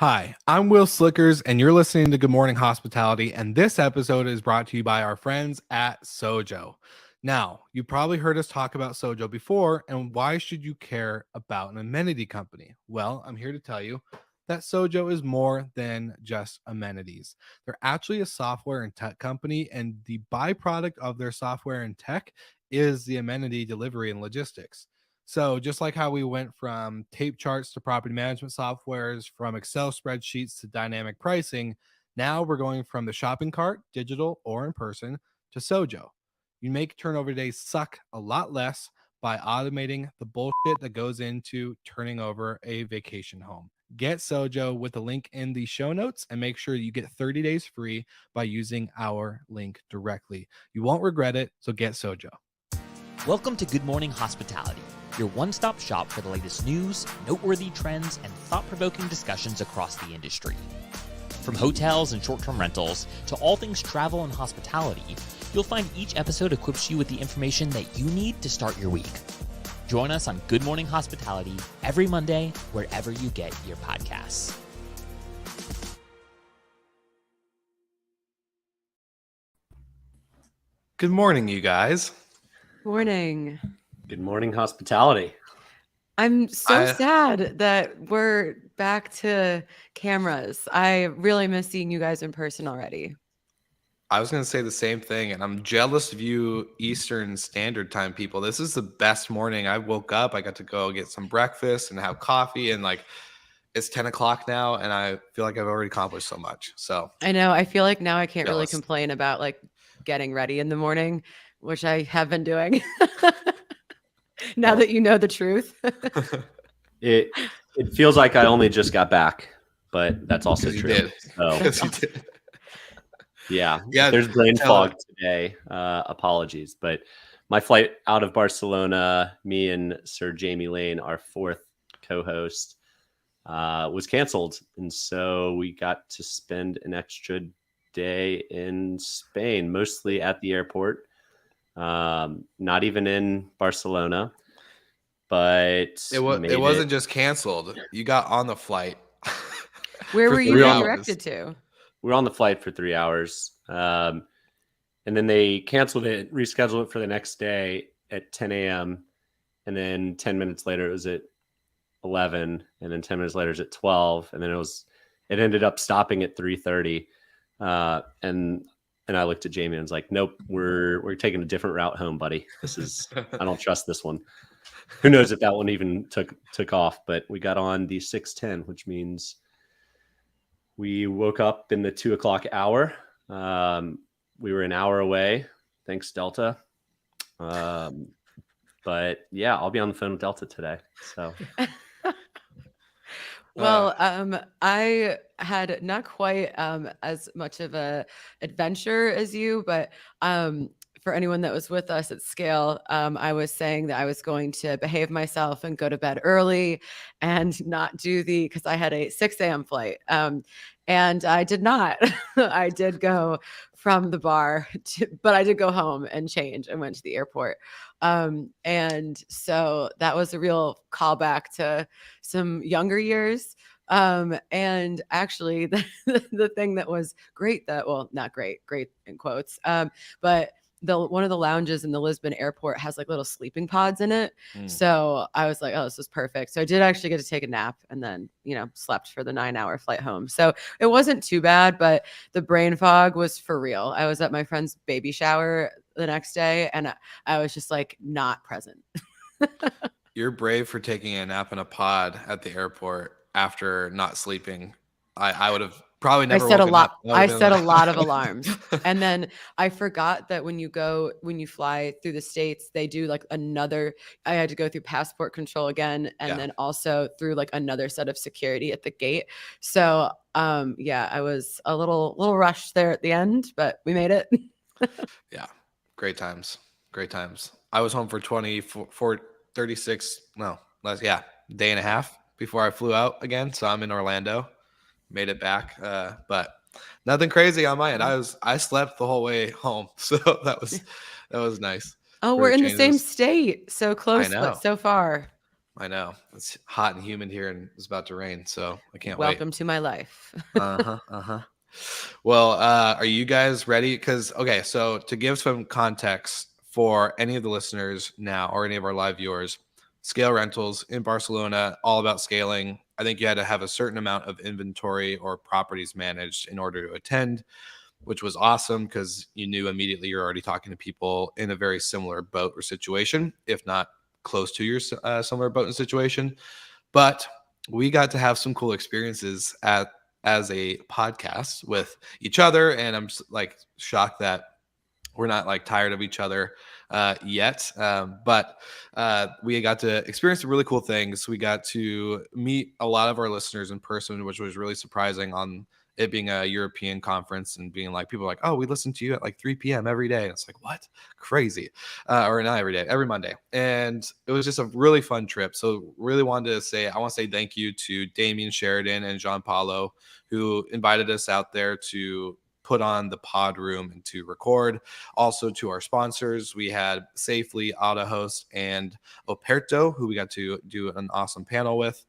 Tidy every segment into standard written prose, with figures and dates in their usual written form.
Hi, I'm Will Slickers, and you're listening to Good Morning Hospitality. And this episode is brought to you by our friends at Sojo. Now, you probably heard us talk about Sojo before, and why should you care about an amenity company? Well, I'm here to tell you that Sojo is more than just amenities. They're actually a software and tech company, and the byproduct of their software and tech is the amenity delivery and logistics. So, just like how we went from tape charts to property management softwares, from Excel spreadsheets to dynamic pricing, now we're going from the shopping cart, digital or in person, to Sojo. You make turnover days suck a lot less by automating the bullshit that goes into turning over a vacation home. Get Sojo with the link in the show notes and make sure you get 30 days free by using our link directly. You won't regret it, so get Sojo. Welcome to Good Morning Hospitality, your one-stop shop for the latest news, noteworthy trends, and thought-provoking discussions across the industry. From hotels and short-term rentals to all things travel and hospitality, you'll find each episode equips you with the information that you need to start your week. Join us on Good Morning Hospitality every Monday, wherever you get your podcasts. Good morning, you guys. Morning. Good morning, hospitality. I'm so sad that we're back to cameras. I really miss seeing you guys in person already. I was going to say the same thing, and I'm jealous of you Eastern Standard Time people. This is the best morning. I woke up, I got to go get some breakfast and have coffee, and it's 10 o'clock now, and I feel like I've already accomplished so much. So I know. I feel like now I can't really jealous. complain about getting ready in the morning, which I have been doing. Now that you know the truth. It feels like I only just got back, but that's also You true. did. So, Yes, you did. yeah, Yeah, there's brain tell fog today. Apologies, but my flight out of Barcelona, me and Sir Jamie Lane, our fourth co-host, was canceled, and so we got to spend an extra day in Spain, mostly at the airport. Not even in Barcelona, but It wasn't just canceled. You got on the flight. Where for were you 3 hours. redirected to? We were on the flight for 3 hours. And then they canceled it, rescheduled it for the next day at 10 a.m. And then 10 minutes later, it was at 11. And then 10 minutes later, it was at 12. And then it ended up stopping at 3:30. And I looked at Jamie and was like, nope, we're taking a different route home, buddy. I don't trust this one. Who knows if that one even took off, but we got on the 6:10, which means we woke up in the 2 o'clock hour. We were an hour away. Thanks, Delta. But yeah, I'll be on the phone with Delta today. So. Well, I had not quite as much of a adventure as you, but for anyone that was with us at Scale, I was saying that I was going to behave myself and go to bed early and not do because I had a 6 a.m. flight. And I did not. I did go from the bar, but I did go home and change and went to the airport. And so that was a real callback to some younger years. And actually the thing that was great not great in quotes, but one of the lounges in the Lisbon airport has little sleeping pods in it. So I was like, oh, this is perfect. So I did actually get to take a nap and then, slept for the 9-hour flight home. So it wasn't too bad, but the brain fog was for real. I was at my friend's baby shower the next day and I was just not present. You're brave for taking a nap in a pod at the airport after not sleeping. I would have probably never. I set a lot. I set set a lot of alarms, and then I forgot that when you fly through the States, they do another. I had to go through passport control again, and then also through another set of security at the gate. So, I was a little rushed there at the end, but we made it. Yeah, great times. I was home for 36. No, less. Yeah, day and a half before I flew out again. So I'm in Orlando. Made it back, but nothing crazy on my end. I slept the whole way home, so that was nice. Oh, we're in the same state, so close, but so far. I know it's hot and humid here, and it's about to rain, so I can't wait. Welcome to my life. Well, are you guys ready? Because okay, so to give some context for any of the listeners now or any of our live viewers, scale rentals in Barcelona, all about scaling. I think you had to have a certain amount of inventory or properties managed in order to attend, which was awesome because you knew immediately you're already talking to people in a very similar boat or situation, if not close to your similar boat and situation. But we got to have some cool experiences as a podcast with each other, and I'm like shocked that we're not like tired of each other yet. But we got to experience some really cool things. We got to meet a lot of our listeners in person, which was really surprising on it being a European conference and being like, people are like, oh, we listen to you at like 3 p.m. every day. And it's like, what? Crazy. Or not every day, every Monday. And it was just a really fun trip. So really wanted to say, I want to say thank you to Damien Sheridan and Jean Paulo, who invited us out there to put on the pod room and to record. Also to our sponsors, we had Safely, AutoHost, and Operto, who we got to do an awesome panel with.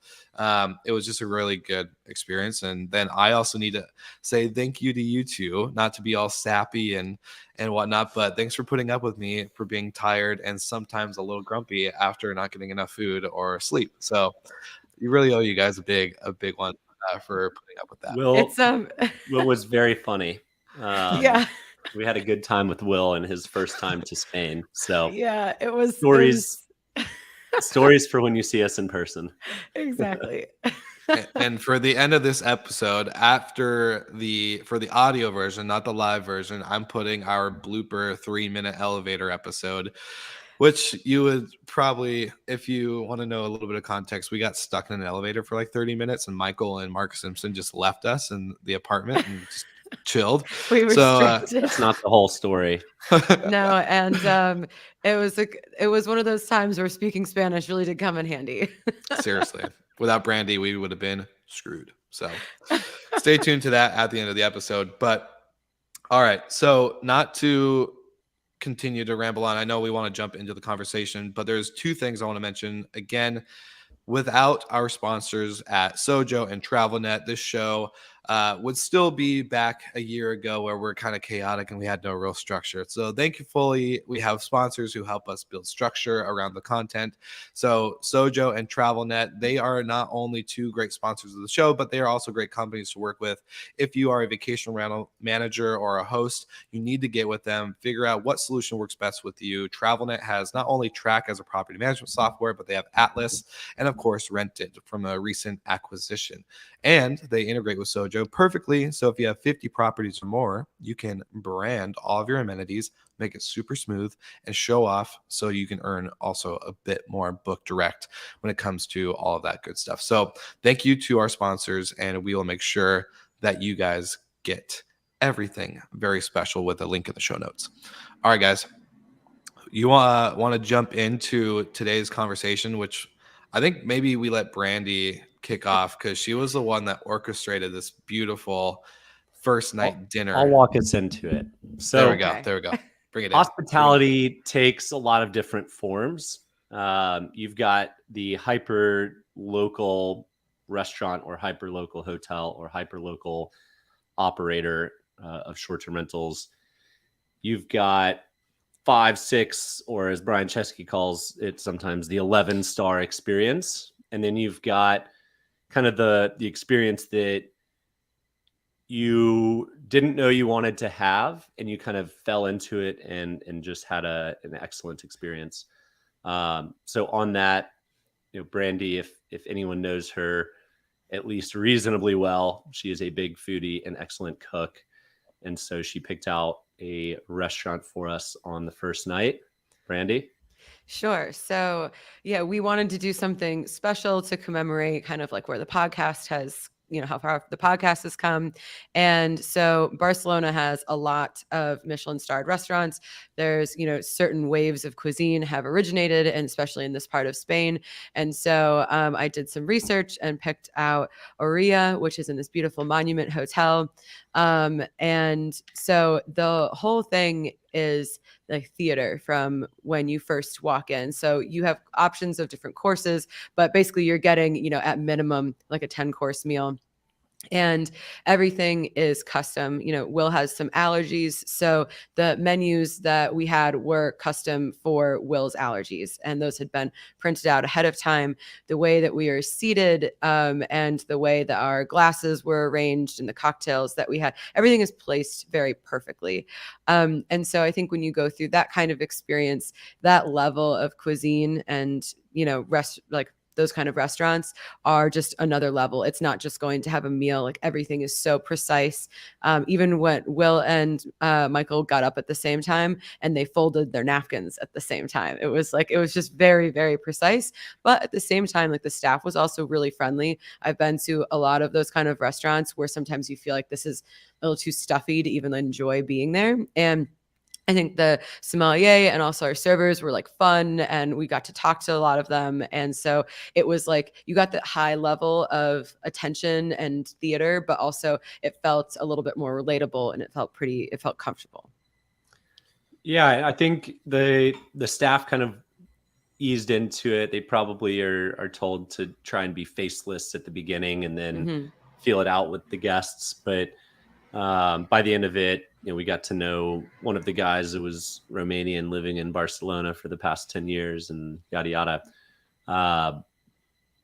It was just a really good experience. And then I also need to say thank you to you two, not to be all sappy and whatnot, but thanks for putting up with me for being tired and sometimes a little grumpy after not getting enough food or sleep. So you really owe you guys a big one for putting up with that. It's Will was very funny. Yeah. We had a good time with Will and his first time to Spain. So Yeah, it was stories for when you see us in person. Exactly. And for the end of this episode, for the audio version, not the live version, I'm putting our blooper 3-minute elevator episode, which you would probably, if you want to know a little bit of context, we got stuck in an elevator for like 30 minutes and Michael and Mark Simpson just left us in the apartment and just chilled. We were stranded. That's not the whole story. No, and it was one of those times where speaking Spanish really did come in handy. Seriously. Without Brandy, we would have been screwed. So stay tuned to that at the end of the episode. But all right. So not to continue to ramble on, I know we want to jump into the conversation, but there's two things I want to mention. Again, without our sponsors at Sojo and TravelNet, this show would still be back a year ago where we're kind of chaotic and we had no real structure. So thankfully, we have sponsors who help us build structure around the content. So Sojo and TravelNet, they are not only two great sponsors of the show, but they are also great companies to work with. If you are a vacation rental manager or a host, you need to get with them, figure out what solution works best with you. TravelNet has not only Track as a property management software, but they have Atlas and of course Rented from a recent acquisition. And they integrate with Sojo perfectly. So if you have 50 properties or more, you can brand all of your amenities, make it super smooth, and show off so you can earn also a bit more book direct when it comes to all of that good stuff. So thank you to our sponsors, and we will make sure that you guys get everything very special with a link in the show notes. All right, guys. You want to jump into today's conversation, which I think maybe we let Brandy kick off because she was the one that orchestrated this beautiful first night dinner. I'll walk us into it. So there we go. There we go. Bring it in. Hospitality takes a lot of different forms. You've got the hyper local restaurant or hyper local hotel or hyper local operator of short-term rentals. You've got 5, 6, or as Brian Chesky calls it sometimes, the 11-star experience. And then you've got kind of the experience that you didn't know you wanted to have, and you kind of fell into it and just had an excellent experience. So on that, Brandy, if anyone knows her at least reasonably well, she is a big foodie and excellent cook. And so she picked out a restaurant for us on the first night. Brandy? Sure. So, yeah, we wanted to do something special to commemorate kind of like where the podcast has, how far the podcast has come. And so Barcelona has a lot of Michelin starred restaurants. There's, certain waves of cuisine have originated, and especially in this part of Spain. And so I did some research and picked out Oria, which is in this beautiful monument hotel. And so the whole thing is the theater from when you first walk in. So you have options of different courses, but basically you're getting, you know, at minimum like a 10-course meal. And everything is custom. You know, Will has some allergies, so the menus that we had were custom for Will's allergies, and those had been printed out ahead of time. The way that we are seated, and the way that our glasses were arranged and the cocktails that we had, everything is placed very perfectly. And so I think when you go through that kind of experience, that level of cuisine and, you know, those kind of restaurants are just another level. It's not just going to have a meal. Like everything is so precise. Even when Will and Michael got up at the same time and they folded their napkins at the same time, it was just very, very precise. But at the same time, like the staff was also really friendly. I've been to a lot of those kind of restaurants where sometimes you feel like this is a little too stuffy to even enjoy being there. And I think the sommelier and also our servers were like fun, and we got to talk to a lot of them. And so it was like you got that high level of attention and theater, but also it felt a little bit more relatable and it felt comfortable. Yeah, I think the staff kind of eased into it. They probably are told to try and be faceless at the beginning and then feel it out with the guests. But by the end of it, you know, we got to know one of the guys who was Romanian living in Barcelona for the past 10 years and yada, yada.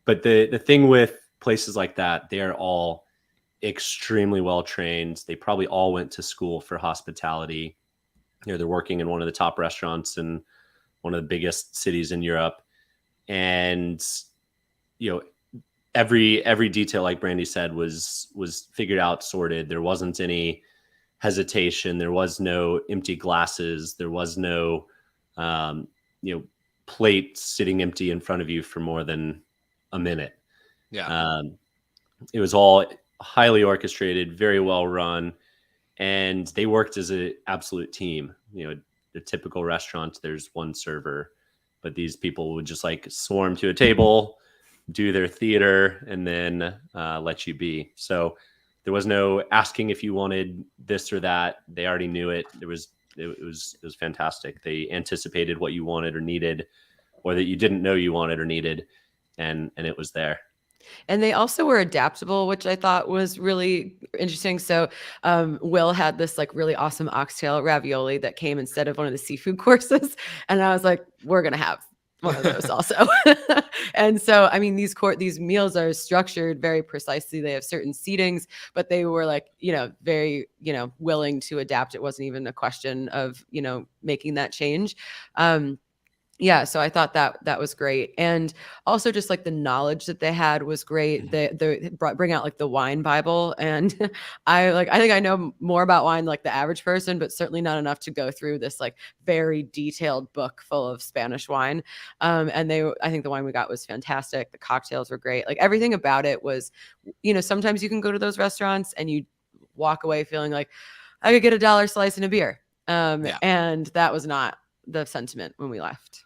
But the thing with places like that, they're all extremely well trained. They probably all went to school for hospitality. You know, they're working in one of the top restaurants in one of the biggest cities in Europe. And, you know, every detail, like Brandy said, was figured out, sorted. There wasn't any hesitation. There was no empty glasses. There was no, plate sitting empty in front of you for more than a minute. Yeah. It was all highly orchestrated, very well run, and they worked as an absolute team. You know, the typical restaurant, there's one server, but these people would just like swarm to a table, do their theater, and then let you be. So there was no asking if you wanted this or that. They already knew it. It was fantastic. They anticipated what you wanted or needed, or that you didn't know you wanted or needed, and it was there. And they also were adaptable, which I thought was really interesting. So Will had this like really awesome oxtail ravioli that came instead of one of the seafood courses. And I was like, we're going to have one of those also. And so, I mean, these meals are structured very precisely. They have certain seatings, but they were like, you know, very, you know, willing to adapt. It wasn't even a question of, you know, making that change. Yeah, so I thought that was great. And also just like the knowledge that they had was great. They bring out like the wine Bible, and I think I know more about wine like the average person, but certainly not enough to go through this like very detailed book full of Spanish wine. And I think the wine we got was fantastic. The cocktails were great. Like everything about it was, you know, sometimes you can go to those restaurants and you walk away feeling like I could get $1 slice and a beer. And that was not the sentiment when we left.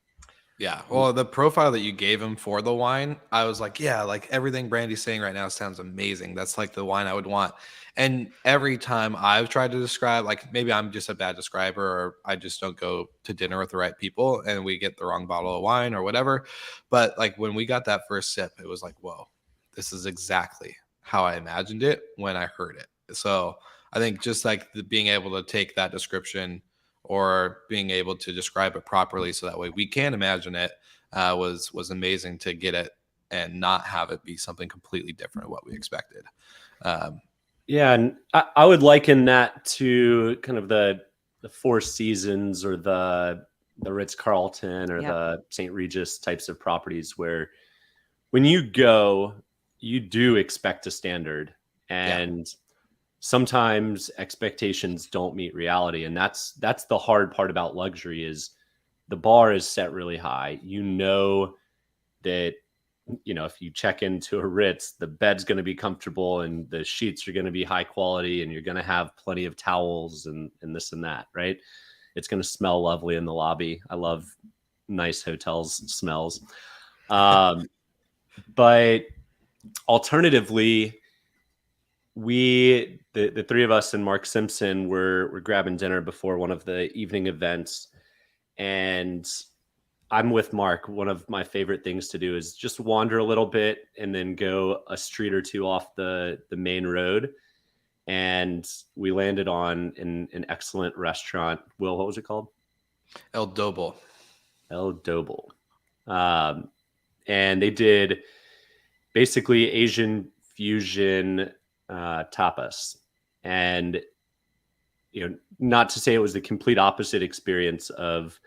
Yeah. Well, the profile that you gave him for the wine, I was like, yeah, like everything Brandy's saying right now sounds amazing. That's like the wine I would want. And every time I've tried to describe, like maybe I'm just a bad describer or I just don't go to dinner with the right people and we get the wrong bottle of wine or whatever. But like when we got that first sip, it was like, whoa, this is exactly how I imagined it when I heard it. So I think just like being able to take that description or being able to describe it properly so that way we can imagine it was amazing to get it and not have it be something completely different what we expected. Yeah, and I would liken that to kind of the Four Seasons or the Ritz-Carlton or the St. Regis types of properties where when you go, you do expect a standard, and sometimes expectations don't meet reality. And that's the hard part about luxury is the bar is set really high. You know that, you know, if you check into a Ritz, the bed's going to be comfortable and the sheets are going to be high quality and you're going to have plenty of towels and this and that, right? It's going to smell lovely in the lobby. I love nice hotels smells. But alternatively, the three of us and Mark Simpson were grabbing dinner before one of the evening events, and I'm with Mark. One of my favorite things to do is just wander a little bit and then go a street or two off the main road. And we landed on an excellent restaurant. Will, what was it called? El Doble. El Doble. And they did basically Asian fusion tapas. And, not to say it was the complete opposite experience of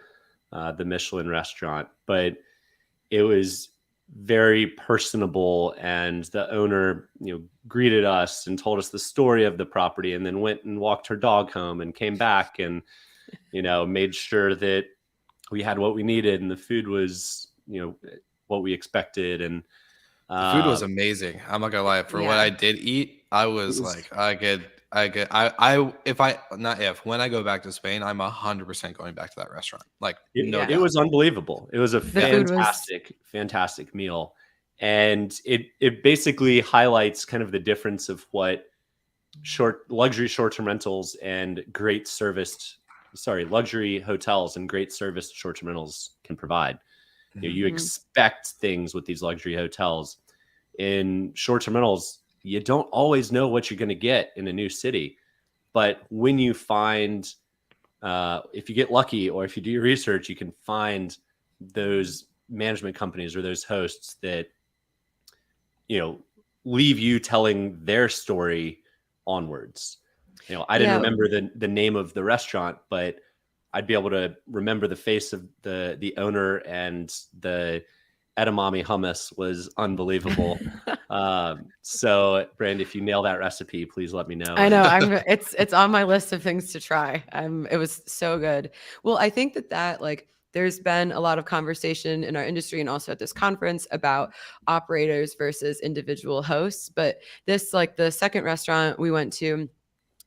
the Michelin restaurant, but it was very personable, and the owner, greeted us and told us the story of the property, and then went and walked her dog home and came back and, made sure that we had what we needed, and the food was, what we expected. And the food was amazing. I'm not gonna lie. For what I did eat, I was like, when I go back to Spain, I'm 100% going back to that restaurant. Like, it was unbelievable. It was a fantastic meal. And it basically highlights kind of the difference of what luxury short-term rentals and luxury hotels and great service short-term rentals can provide. You expect things with these luxury hotels. In short-term rentals, you don't always know what you're going to get in a new city. But when you find, if you get lucky or if you do your research, you can find those management companies or those hosts that, leave you telling their story onwards. I didn't remember the name of the restaurant, but I'd be able to remember the face of the owner, and the edamame hummus was unbelievable. So Brand, if you nail that recipe, please let me know. I know it's on my list of things to try. It was so good. Well, I think that like there's been a lot of conversation in our industry and also at this conference about operators versus individual hosts. But this, like the second restaurant we went to,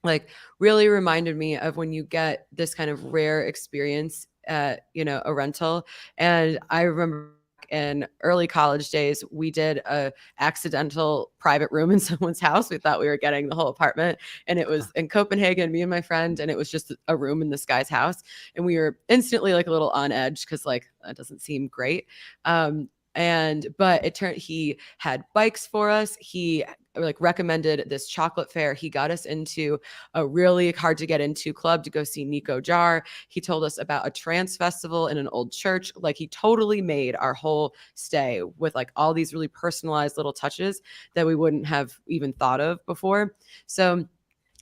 like really reminded me of when you get this kind of rare experience at, a rental. And I remember in early college days, we did a accidental private room in someone's house. We thought we were getting the whole apartment, and it was in Copenhagen, me and my friend, and it was just a room in this guy's house. And we were instantly like a little on edge because like that doesn't seem great. But it turned, he had bikes for us. He like recommended this chocolate fair. He got us into a really hard to get into club to go see Nico Jar. He told us about a trance festival in an old church. Like he totally made our whole stay with like all these really personalized little touches that we wouldn't have even thought of before. So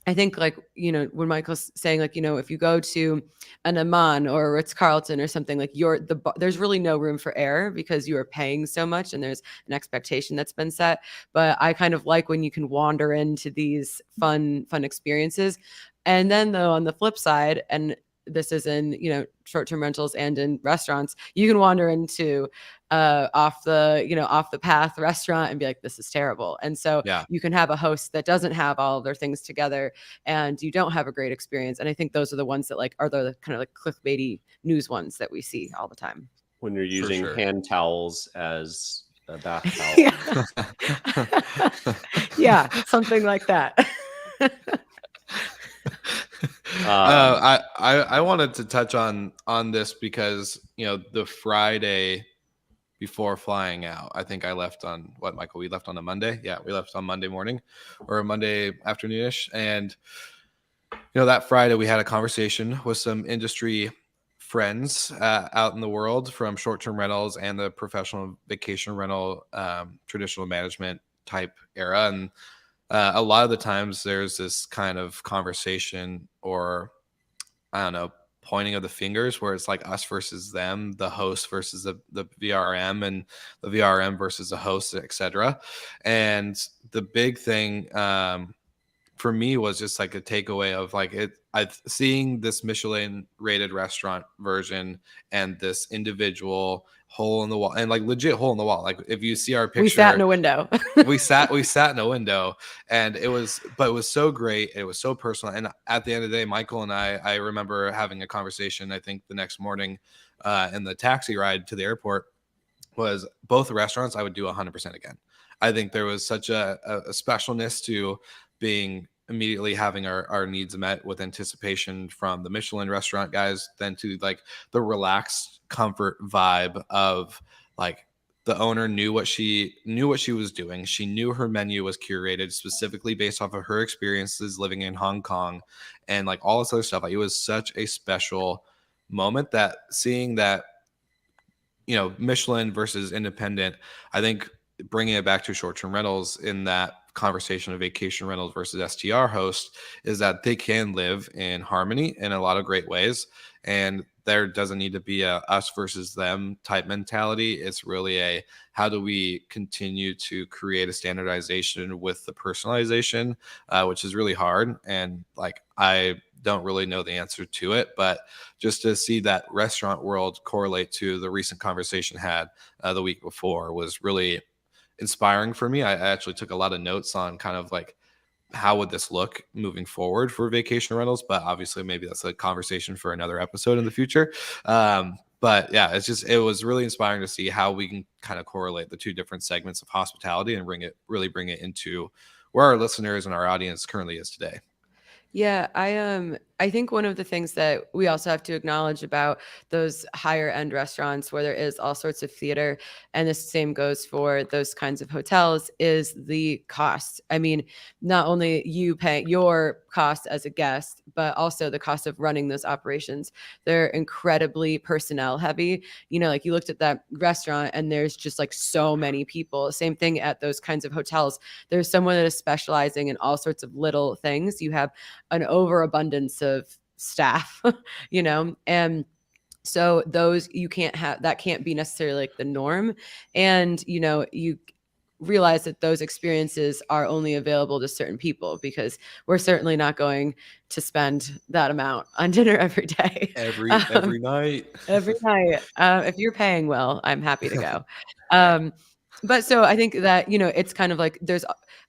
I think like, when Michael's saying like, if you go to an Amman or Ritz-Carlton or something, like there's really no room for error because you are paying so much and there's an expectation that's been set. But I kind of like when you can wander into these fun experiences. And then though, on the flip side, and this is in, short-term rentals and in restaurants, you can wander into off the path restaurant and be like, this is terrible. And so you can have a host that doesn't have all of their things together and you don't have a great experience. And I think those are the ones that like are the kind of like clickbaity news ones that we see all the time. When you're using hand towels as a bath towel. Yeah, something like that. I wanted to touch on this because the Friday before flying out, I think I left on what, Michael? We left on a Monday. Yeah, we left on Monday morning or a Monday afternoonish, and that Friday we had a conversation with some industry friends out in the world from short-term rentals and the professional vacation rental traditional management type era. And a lot of the times there's this kind of conversation, or I don't know, pointing of the fingers, where it's like us versus them, the host versus the VRM, and the VRM versus the host, etc. And the big thing for me was just like a takeaway of like seeing this Michelin rated restaurant version and this individual hole in the wall, and like legit hole in the wall. Like if you see our picture, we sat in a window. we sat in a window, and it was so great. It was so personal. And at the end of the day, Michael and I remember having a conversation, I think the next morning in the taxi ride to the airport, was both restaurants I would do 100% again. I think there was such a specialness to being immediately having our needs met with anticipation from the Michelin restaurant guys, then to like the relaxed comfort vibe of like the owner knew what she was doing. She knew her menu was curated specifically based off of her experiences living in Hong Kong and like all this other stuff. Like it was such a special moment that seeing that, Michelin versus independent, I think bringing it back to short-term rentals in that conversation of vacation rentals versus STR host is that they can live in harmony in a lot of great ways. And there doesn't need to be a us versus them type mentality. It's really a, how do we continue to create a standardization with the personalization, which is really hard. And like, I don't really know the answer to it, but just to see that restaurant world correlate to the recent conversation had the week before was really inspiring for me. I actually took a lot of notes on kind of like how would this look moving forward for vacation rentals, but obviously maybe that's a conversation for another episode in the future. But yeah, it was really inspiring to see how we can kind of correlate the two different segments of hospitality and bring it into where our listeners and our audience currently is today. Yeah, I think one of the things that we also have to acknowledge about those higher end restaurants where there is all sorts of theater, and the same goes for those kinds of hotels, is the cost. I mean, not only you pay your cost as a guest, but also the cost of running those operations. They're incredibly personnel heavy. Like you looked at that restaurant and there's just like so many people. Same thing at those kinds of hotels. There's someone that is specializing in all sorts of little things. You have an overabundance of staff, and so those that can't be necessarily like the norm. And, you realize that those experiences are only available to certain people, because we're certainly not going to spend that amount on dinner every day. Every night. Every night. If you're paying well, I'm happy to go. But so I think that, it's kind of like there's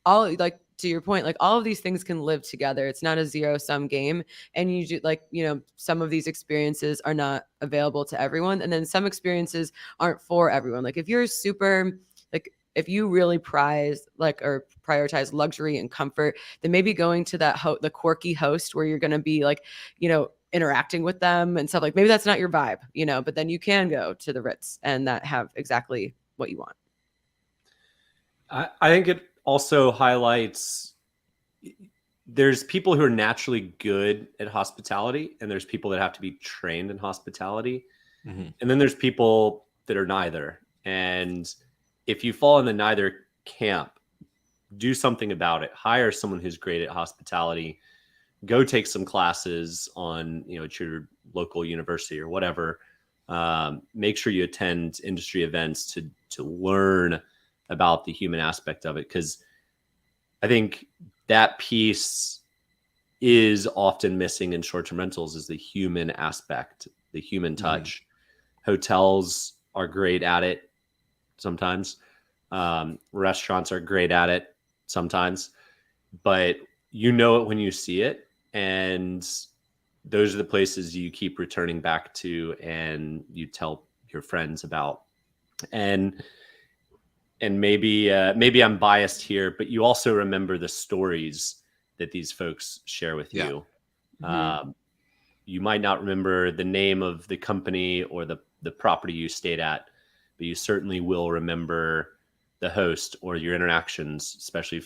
all, like, to your point, like all of these things can live together. It's not a zero-sum game. And you do, like, some of these experiences are not available to everyone. And then some experiences aren't for everyone. Like if you're if you really prioritize luxury and comfort, then maybe going to the quirky host where you're going to be like, interacting with them and stuff, like maybe that's not your vibe, but then you can go to the Ritz and that have exactly what you want. I think it also highlights there's people who are naturally good at hospitality and there's people that have to be trained in hospitality. Mm-hmm. And then there's people that are neither. And if you fall in the neither camp, do something about it. Hire someone who's great at hospitality. Go take some classes on, at your local university or whatever. Make sure you attend industry events to learn about the human aspect of it. Because I think that piece is often missing in short-term rentals, is the human aspect, the human touch. Mm-hmm. Hotels are great at it sometimes. Restaurants are great at it sometimes, but it when you see it, and those are the places you keep returning back to and you tell your friends about. And maybe I'm biased here, but you also remember the stories that these folks share with you. Mm-hmm. You might not remember the name of the company or the property you stayed at, but you certainly will remember the host or your interactions, especially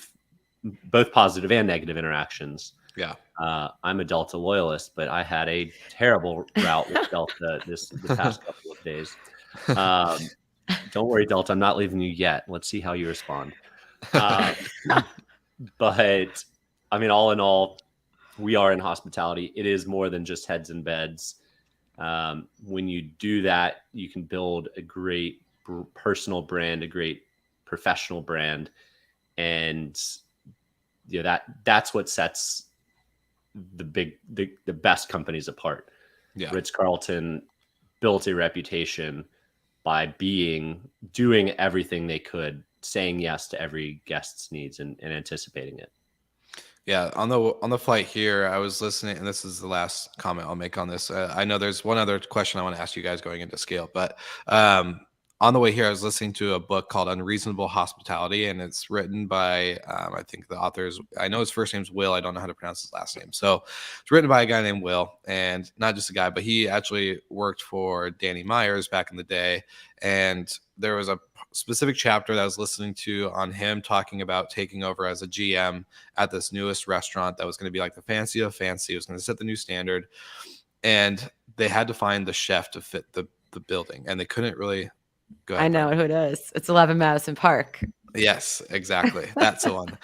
both positive and negative interactions. Yeah. I'm a Delta loyalist, but I had a terrible route with Delta the past couple of days. Don't worry, Delta, I'm not leaving you yet. Let's see how you respond. But I mean, all in all, we are in hospitality. It is more than just heads and beds. When you do that, you can build a great personal brand, a great professional brand. And that's what sets the best companies apart. Yeah. Ritz-Carlton built a reputation by doing everything they could, saying yes to every guest's needs and anticipating it. Yeah, on the flight here, I was listening, and this is the last comment I'll make on this. I know there's one other question I want to ask you guys going into scale, but on on the way here, I was listening to a book called Unreasonable Hospitality, and it's written by, I think the author's, I know his first name's Will. I don't know how to pronounce his last name. So it's written by a guy named Will, and not just a guy, but he actually worked for Danny Myers back in the day. And there was a specific chapter that I was listening to on him talking about taking over as a GM at this newest restaurant that was going to be like the fancy of fancy. It was going to set the new standard. And they had to find the chef to fit the building, and they couldn't really. Go ahead, I know Brandon. who it is. It's 11 Madison Park. Yes, exactly. That's the one.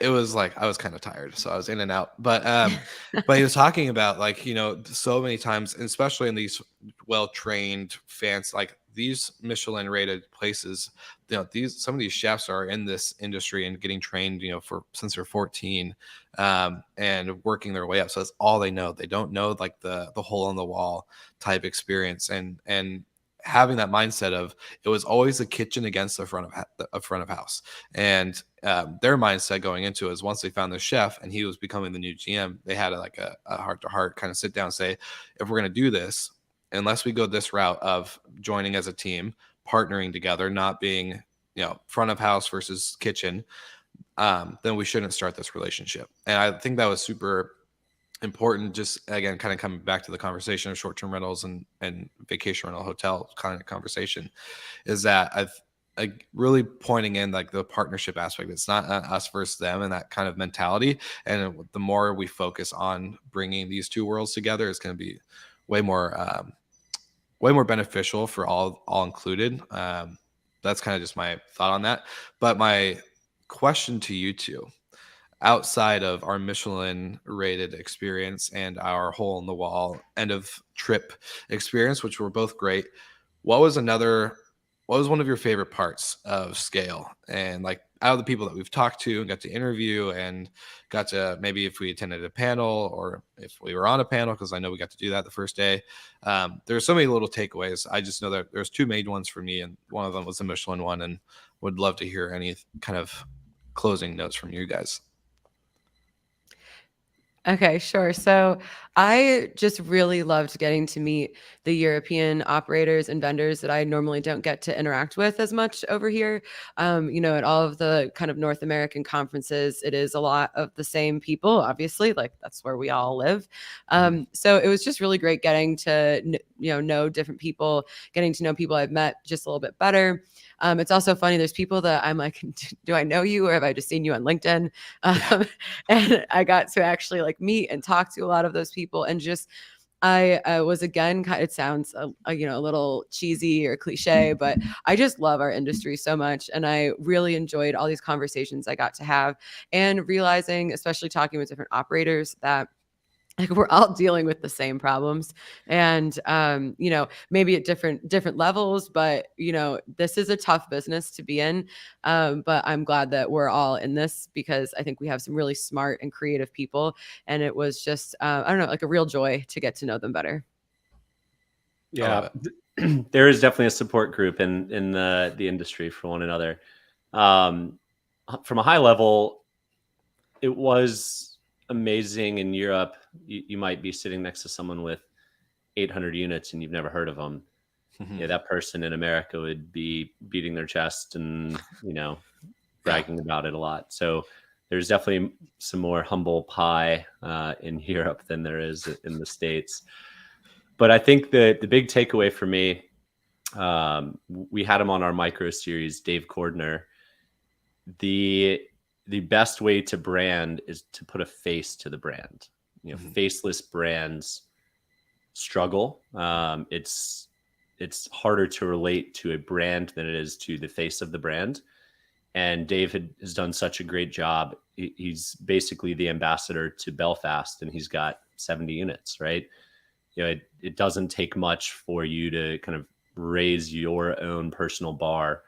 It was like I was kind of tired, so I was in and out. But he was talking about, like, you know, so many times, and especially in these well-trained fans, like these Michelin rated places, you know, some of these chefs are in this industry and getting trained, you know, since they're 14, and working their way up. So that's all they know. They don't know like the hole in the wall type experience, and having that mindset of it was always the kitchen against the front of house, and their mindset going into it is once they found the chef and he was becoming the new GM, they had a heart-to-heart kind of sit down and say, if we're going to do this, unless we go this route of joining as a team, partnering together, not being, you know, front of house versus kitchen, then we shouldn't start this relationship. And I think that was super important. Just again, kind of coming back to the conversation of short-term rentals and vacation rental hotel kind of conversation, is that I really pointing in like the partnership aspect. It's not us versus them, and that kind of mentality. And the more we focus on bringing these two worlds together, it's going to be way more beneficial for all included. That's kind of just my thought on that. But my question to you two, outside of our Michelin rated experience and our hole in the wall end of trip experience, which were both great, what was one of your favorite parts of Scale? And like out of the people that we've talked to and got to interview and got to, maybe if we attended a panel or if we were on a panel, because I know we got to do that the first day, there's so many little takeaways. I just know that there's two main ones for me, and one of them was the Michelin one, and would love to hear any kind of closing notes from you guys. Okay, sure. So I just really loved getting to meet the European operators and vendors that I normally don't get to interact with as much over here. You know, at all of the kind of North American conferences, it is a lot of the same people, obviously, like that's where we all live. So it was just really great getting to, know different people, getting to know people I've met just a little bit better. It's also funny. There's people that I'm like, do I know you, or have I just seen you on LinkedIn? And I got to actually like meet and talk to a lot of those people, and just I was, again, it sounds a little cheesy or cliche, but I just love our industry so much, and I really enjoyed all these conversations I got to have, and realizing, especially talking with different operators, that like we're all dealing with the same problems, and maybe at different levels, but this is a tough business to be in, but I'm glad that we're all in this, because I think we have some really smart and creative people, and it was just I don't know, like a real joy to get to know them better. Yeah, there is definitely a support group in the industry for one another. From a high level, it was amazing in Europe. You might be sitting next to someone with 800 units and you've never heard of them. Yeah, that person in America would be beating their chest and bragging about it a lot. So there's definitely some more humble pie in Europe than there is in the States. But I think the big takeaway for me, we had him on our micro series, Dave Cordner. The best way to brand is to put a face to the brand. Faceless brands struggle. It's harder to relate to a brand than it is to the face of the brand. And Dave has done such a great job. He's basically the ambassador to Belfast, and he's got 70 units, right? It doesn't take much for you to kind of raise your own personal bar,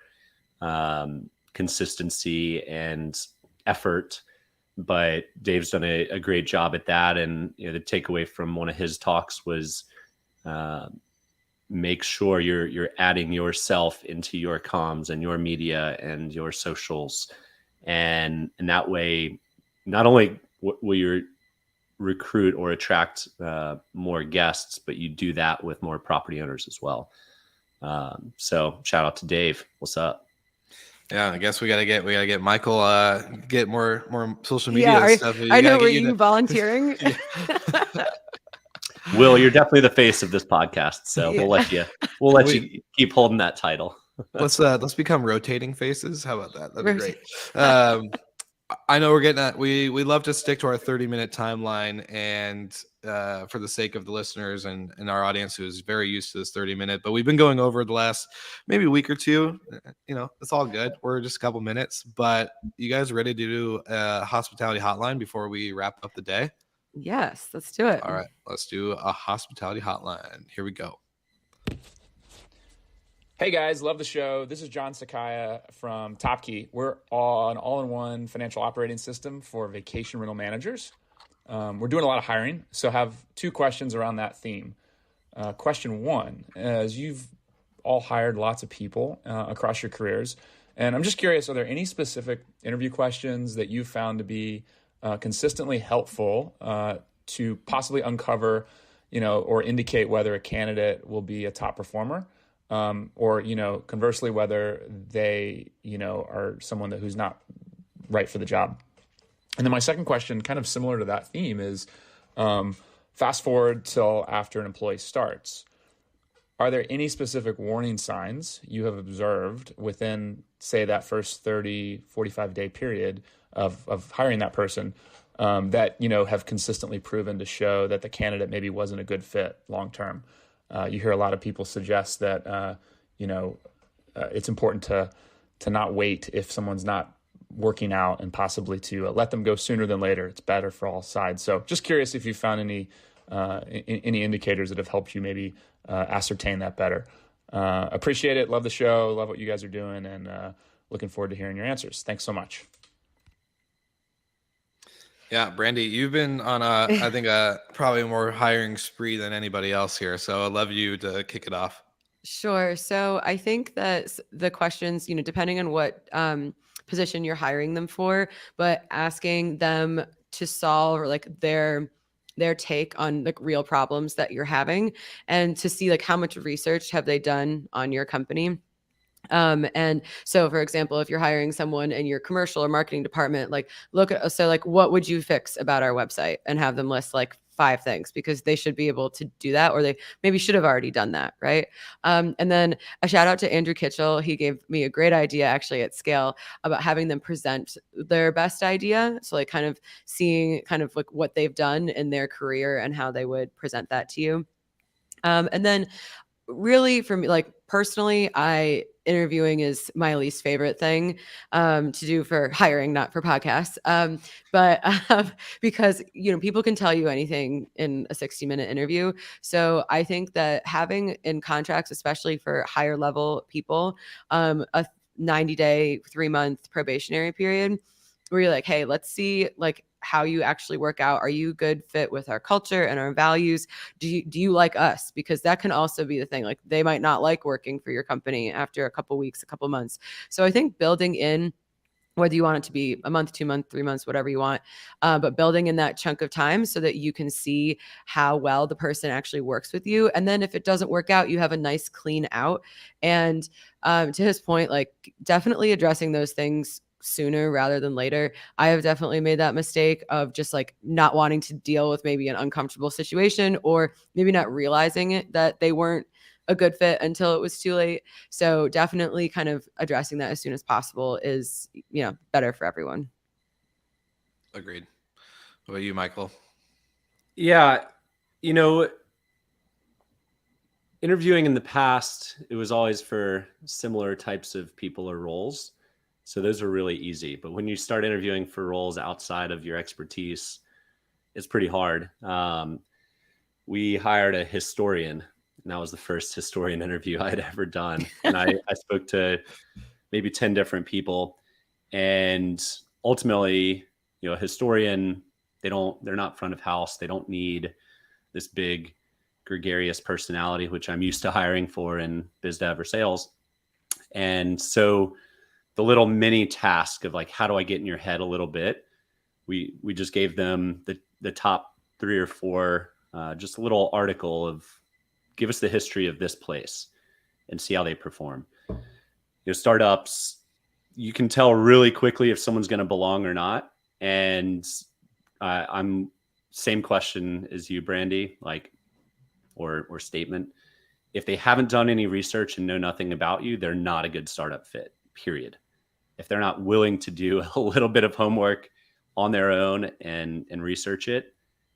consistency and effort. But Dave's done a great job at that. And the takeaway from one of his talks was make sure you're adding yourself into your comms and your media and your socials, and that way not only will you recruit or attract more guests, but you do that with more property owners as well. So shout out to Dave. What's up? Yeah, I guess we gotta get Michael get more social media Yeah, stuff. I know. Gotta Were get you volunteering? Will, you're definitely the face of this podcast, so we'll let you keep holding that title. Let's become rotating faces. How about that? That'd be great. I know we're getting at we love to stick to our 30-minute timeline, and for the sake of the listeners and our audience who is very used to this 30-minute, but we've been going over the last maybe week or two. It's all good. We're just a couple minutes, but you guys ready to do a hospitality hotline before we wrap up the day? Yes, let's do it. All right, let's do a hospitality hotline. Here we go. Hey guys, love the show. This is John Sakaya from TopKey. We're an all-in-one financial operating system for vacation rental managers. We're doing a lot of hiring, so I have two questions around that theme. Question one, as you've all hired lots of people across your careers, and I'm just curious, are there any specific interview questions that you've found to be consistently helpful to possibly uncover, or indicate whether a candidate will be a top performer? Or conversely, whether they, are someone who's not right for the job. And then my second question, kind of similar to that theme, is fast forward till after an employee starts. Are there any specific warning signs you have observed within, say, that first 30, 45-day period of hiring that person that, have consistently proven to show that the candidate maybe wasn't a good fit long-term? You hear a lot of people suggest that, it's important to not wait if someone's not working out, and possibly to let them go sooner than later. It's better for all sides. So just curious if you found any indicators that have helped you maybe ascertain that better. Appreciate it. Love the show. Love what you guys are doing, and looking forward to hearing your answers. Thanks so much. Yeah, Brandy, you've been on I think probably more hiring spree than anybody else here. So I'd love you to kick it off. Sure. So I think that the questions, depending on what position you're hiring them for, but asking them to solve or like their take on like real problems that you're having, and to see like how much research have they done on your company. And so, for example, if you're hiring someone in your commercial or marketing department, like what would you fix about our website, and have them list like 5 things, because they should be able to do that, or they maybe should have already done that. Right. And then a shout out to Andrew Kitchell. He gave me a great idea actually at Scale about having them present their best idea. So like kind of seeing kind of like what they've done in their career and how they would present that to you. And then really for me, like personally, interviewing is my least favorite thing to do for hiring, not for podcasts. But because, people can tell you anything in a 60-minute interview. So I think that having in contracts, especially for higher level people, a 90-day, 3-month probationary period where you're like, hey, let's see like how you actually work out. Are you a good fit with our culture and our values? Do you like us? Because that can also be the thing. Like they might not like working for your company after a couple weeks, a couple months. So I think building in, whether you want it to be a month, 2 months, 3 months, whatever you want, but building in that chunk of time so that you can see how well the person actually works with you. And then if it doesn't work out, you have a nice clean out. And to his point, like definitely addressing those things sooner rather than later. I have definitely made that mistake of just like not wanting to deal with maybe an uncomfortable situation, or maybe not realizing it, that they weren't a good fit until it was too late. So definitely kind of addressing that as soon as possible is, better for everyone. Agreed. What about you, Michael? Yeah. Interviewing in the past, it was always for similar types of people or roles. So those are really easy. But when you start interviewing for roles outside of your expertise, it's pretty hard. We hired a historian, and that was the first historian interview I had ever done. And I spoke to maybe 10 different people. And ultimately, a historian, they're not front of house. They don't need this big gregarious personality, which I'm used to hiring for in biz dev or sales. And so the little mini task of like, how do I get in your head a little bit? We just gave them the top 3 or 4, just a little article of give us the history of this place. and see how they perform. Startups, you can tell really quickly if someone's going to belong or not. And I'm same question as you, Brandy, or statement. If they haven't done any research and know nothing about you, they're not a good startup fit, period. If they're not willing to do a little bit of homework on their own and research it,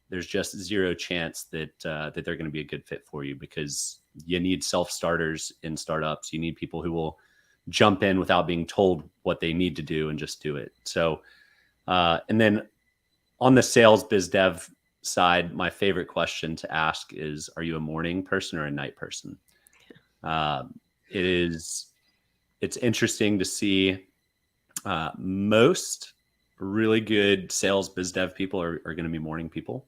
there's just zero chance that they're going to be a good fit for you, because you need self-starters in startups. You need people who will jump in without being told what they need to do and just do it. So, and then on the sales biz dev side, my favorite question to ask is, are you a morning person or a night person? It's interesting to see most really good sales biz dev people are going to be morning people.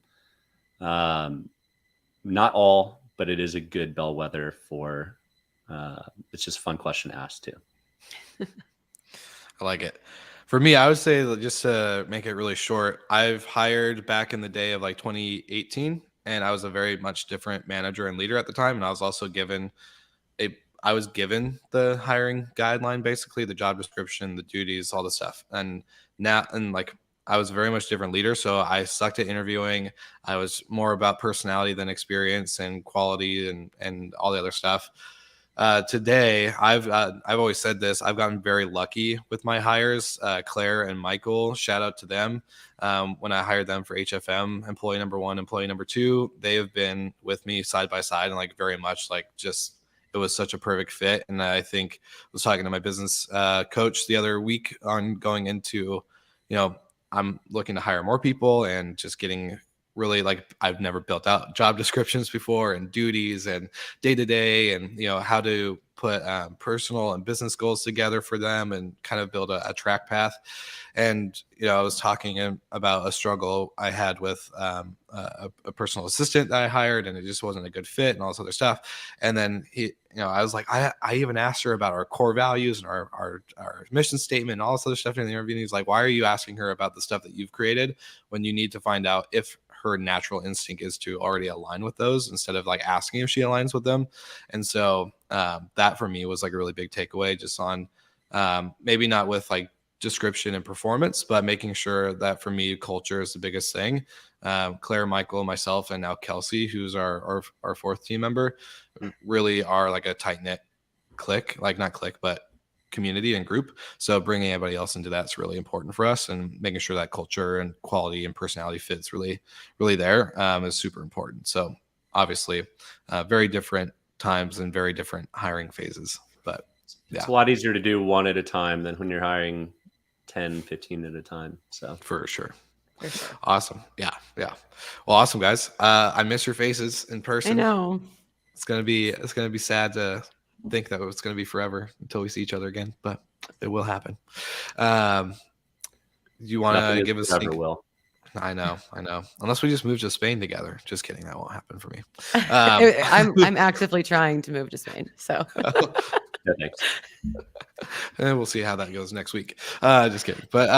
Not all, but it is a good bellwether for, it's just a fun question to ask too. I like it. For me, I would say, just to make it really short, I've hired back in the day of 2018, and I was a very much different manager and leader at the time. And I was also given the hiring guideline, basically the job description, the duties, all the stuff. And now, I was a very much different leader. So I sucked at interviewing. I was more about personality than experience and quality and all the other stuff. Today, I've always said this, I've gotten very lucky with my hires. Claire and Michael, shout out to them. When I hired them for HFM, employee number 1, employee number 2, they have been with me side by side, and very much it was such a perfect fit. And I think I was talking to my business coach the other week on going into, I'm looking to hire more people and just getting really, I've never built out job descriptions before, and duties and day-to-day, and how to put personal and business goals together for them and kind of build a track path. And I was talking about a struggle I had with a personal assistant that I hired, and it just wasn't a good fit and all this other stuff. And then I was like, I even asked her about our core values and our mission statement and all this other stuff in the interview. And he's like, why are you asking her about the stuff that you've created when you need to find out if her natural instinct is to already align with those, instead of asking if she aligns with them? And so that for me was a really big takeaway, just on maybe not with description and performance, but making sure that for me, culture is the biggest thing. Claire, Michael, myself, and now Kelsey, who's our 4th team member, really are a tight knit clique, not clique, but community and group. So bringing everybody else into that's really important for us, and making sure that culture and quality and personality fits really, really there is super important. So obviously very different times and very different hiring phases, but yeah, it's a lot easier to do one at a time than when you're hiring 10, 15 at a time. So for sure. Awesome. Yeah. Well, awesome, guys. I miss your faces in person. I know. It's gonna be sad to think that it's gonna be forever until we see each other again, but it will happen. You want to give us? Will. I know. Unless we just move to Spain together. Just kidding. That won't happen for me. I'm actively trying to move to Spain. So. Yeah, thanks. And we'll see how that goes next week. Just kidding. But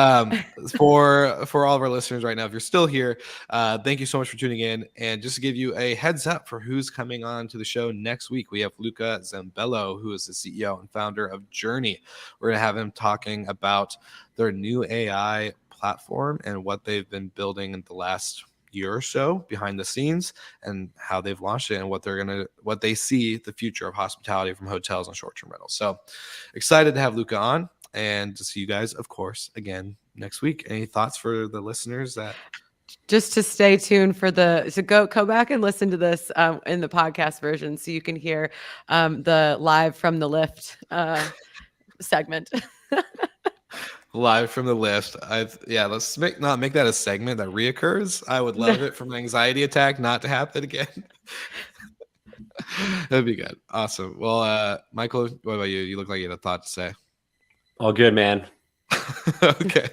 for all of our listeners right now, if you're still here, thank you so much for tuning in. And just to give you a heads up for who's coming on to the show next week, we have Luca Zambello, who is the CEO and founder of Journey. We're going to have him talking about their new AI platform and what they've been building in the last year or so behind the scenes, and how they've launched it, and what they see the future of hospitality from hotels and short-term rentals. So excited to have Luca on, and to see you guys, of course, again next week. Any thoughts for the listeners? That just to stay tuned for go back and listen to this in the podcast version, so you can hear the live from the lift segment. Live from the lift. Let's not make that a segment that reoccurs. I would love it, from an anxiety attack not to happen again. That'd be good. Awesome. Well, Michael, what about you? You look like you had a thought to say. All good, man. Okay.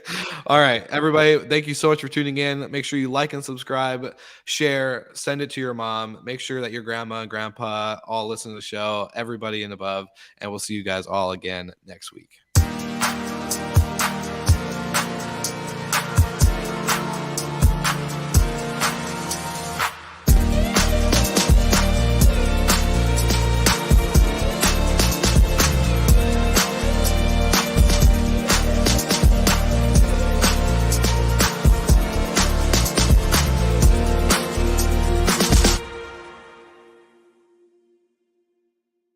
All right, everybody. Thank you so much for tuning in. Make sure you like and subscribe, share, send it to your mom. Make sure that your grandma and grandpa all listen to the show, everybody and above. And we'll see you guys all again next week.